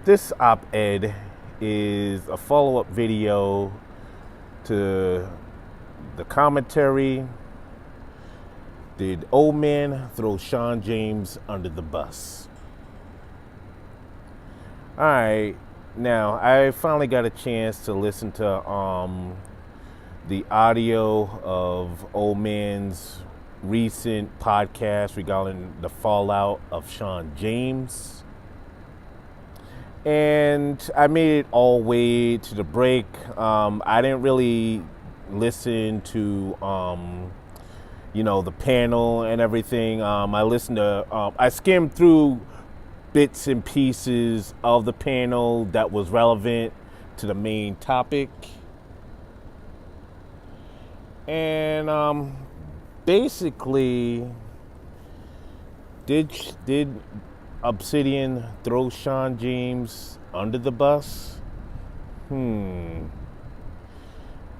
This op-ed is a follow-up video to the commentary. Did old man throw Shawn James under the bus? All right, now I finally got a chance to listen to the audio of old man's recent podcast regarding the fallout of Shawn James. And I made it all the way to the break. I didn't really listen to, the panel and everything. I skimmed through bits and pieces of the panel that was relevant to the main topic. And basically, did Obsidian throw Shawn James under the bus?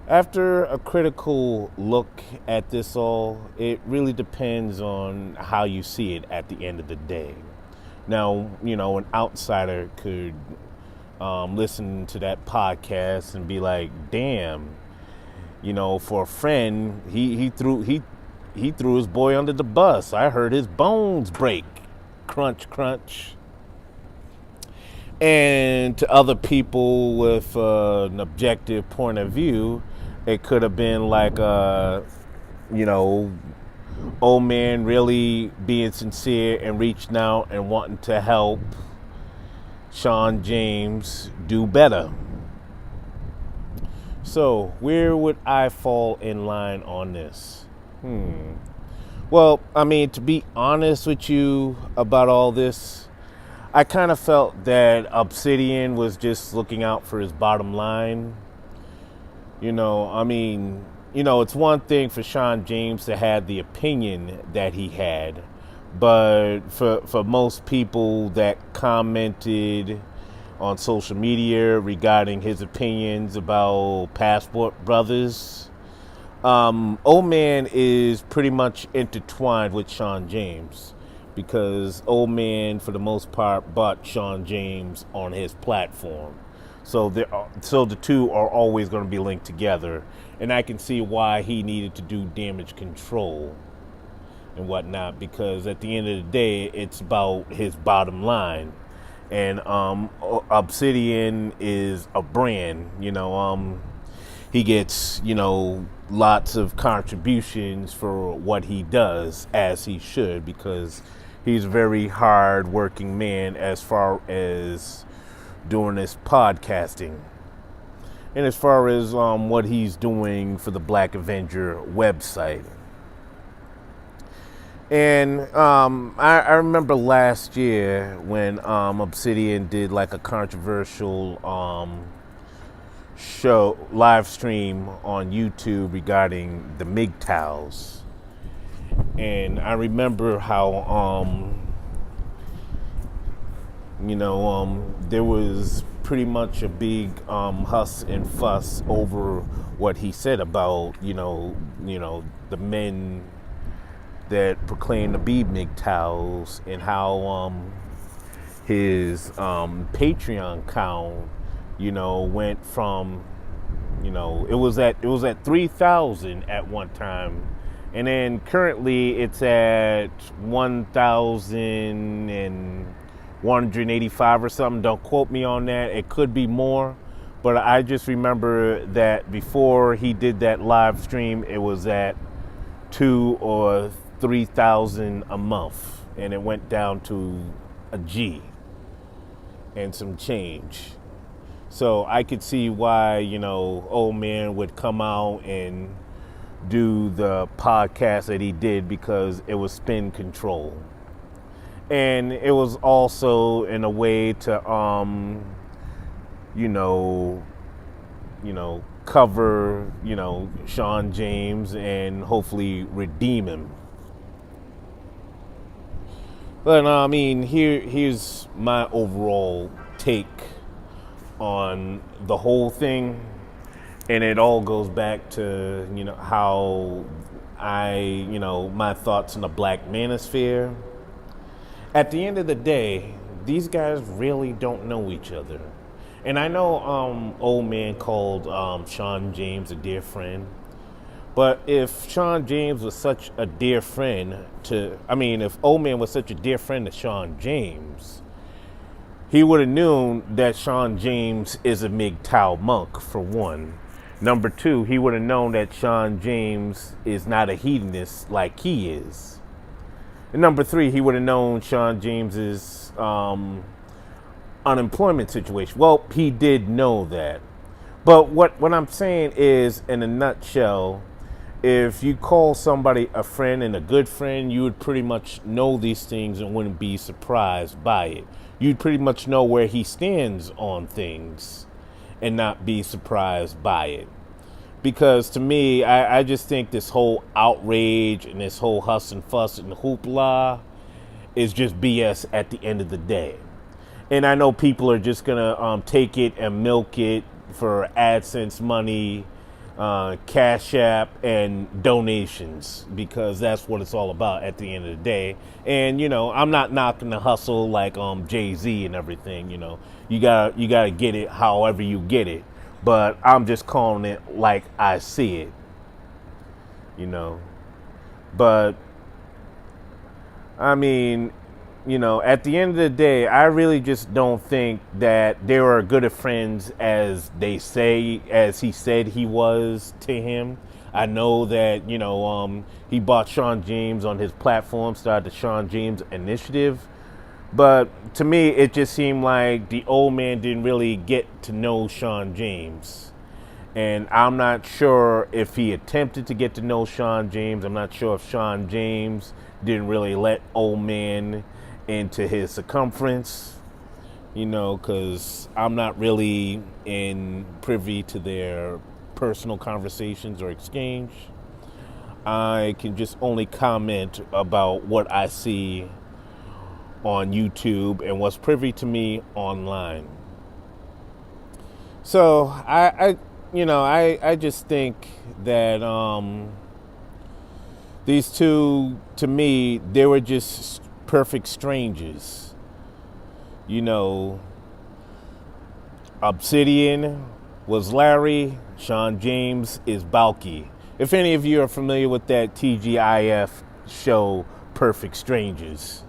After a critical look at this all, it really depends on how you see it at the end of the day. Now, an outsider could listen to that podcast and be like, damn, for a friend, he threw his boy under the bus. I heard his bones break. Crunch, crunch. And to other people with an objective point of view, it could have been like, old man really being sincere and reaching out and wanting to help Shawn James do better. So, where would I fall in line on this? Well, to be honest with you about all this, I kind of felt that Obsidian was just looking out for his bottom line. It's one thing for Shawn James to have the opinion that he had, but for most people that commented on social media regarding his opinions about Passport Brothers, old man is pretty much intertwined with Shawn James because old man, for the most part, bought Shawn James on his platform. So the two are always going to be linked together, and I can see why he needed to do damage control and whatnot, because at the end of the day, it's about his bottom line. And Obsidian is a brand, he gets, lots of contributions for what he does, as he should, because he's a very hard working man as far as doing this podcasting. And as far as what he's doing for the Black Avenger website. And I remember last year when Obsidian did like a controversial live stream on YouTube regarding the MGTOWs. And I remember how there was pretty much a big huss and fuss over what he said about the men that proclaim to be MGTOWs, and how his Patreon count went from it was at 3,000 at one time, and then currently it's at 1,185 or something. Don't quote me on that. It could be more, but I just remember that before he did that live stream, it was at 2,000 or 3,000 a month, and it went down to a G and some change. So I could see why, old man would come out and do the podcast that he did, because it was spin control. And it was also in a way to, cover, Shawn James and hopefully redeem him. But here's my overall take on the whole thing, and it all goes back to how my thoughts on the Black Manosphere. At the end of the day, these guys really don't know each other. And I know old man called Shawn James a dear friend. But if Shawn James was such a dear friend if old man was such a dear friend to Shawn James, he would have known that Shawn James is a MGTOW monk, for one. Number two, he would have known that Shawn James is not a hedonist like he is. And number three, he would have known Shawn James's unemployment situation. Well, he did know that. But what I'm saying is, in a nutshell, if you call somebody a friend and a good friend, you would pretty much know these things and wouldn't be surprised by it. You'd pretty much know where he stands on things and not be surprised by it. Because to me, I just think this whole outrage and this whole huss and fuss and hoopla is just BS at the end of the day. And I know people are just going to take it and milk it for AdSense money, Cash App, and donations, because that's what it's all about at the end of the day. And I'm not knocking the hustle like Jay-Z and everything. You gotta get it however you get it, but I'm just calling it like I see it. But I mean, at the end of the day, I really just don't think that they were good of friends as he said he was to him. I know that, he bought Shawn James on his platform, started the Shawn James Initiative. But to me, it just seemed like the old man didn't really get to know Shawn James. And I'm not sure if he attempted to get to know Shawn James. I'm not sure if Shawn James didn't really let old man into his circumference, because I'm not really privy to their personal conversations or exchange. I can just only comment about what I see on YouTube and what's privy to me online. So I just think that these two, to me, they were just perfect strangers. Obsidian was Larry, Shawn James is Balky. If any of you are familiar with that TGIF show, Perfect Strangers.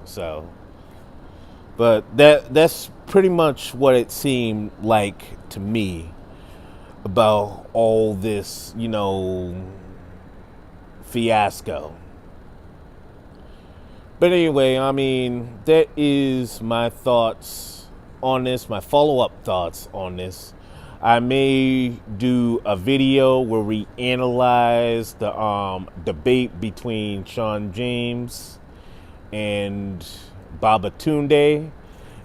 But that's pretty much what it seemed like to me about all this, fiasco. But anyway, that is my thoughts on this, my follow-up thoughts on this. I may do a video where we analyze the debate between Shawn James and Babatunde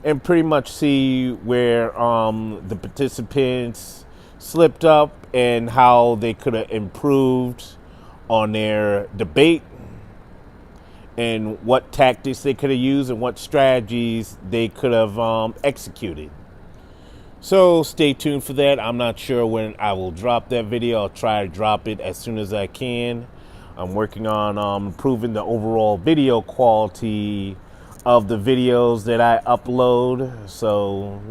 and pretty much see where the participants slipped up and how they could have improved on their debate, and what tactics they could have used and what strategies they could have executed. So stay tuned for that. I'm not sure when I will drop that video. I'll try to drop it as soon as I can. I'm working on improving the overall video quality of the videos that I upload. So,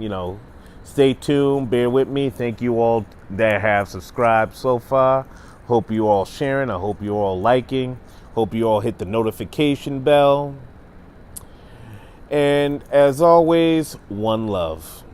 stay tuned. Bear with me. Thank you all that have subscribed so far. Hope you all sharing. I hope you all liking. Hope you all hit the notification bell. And as always, one love.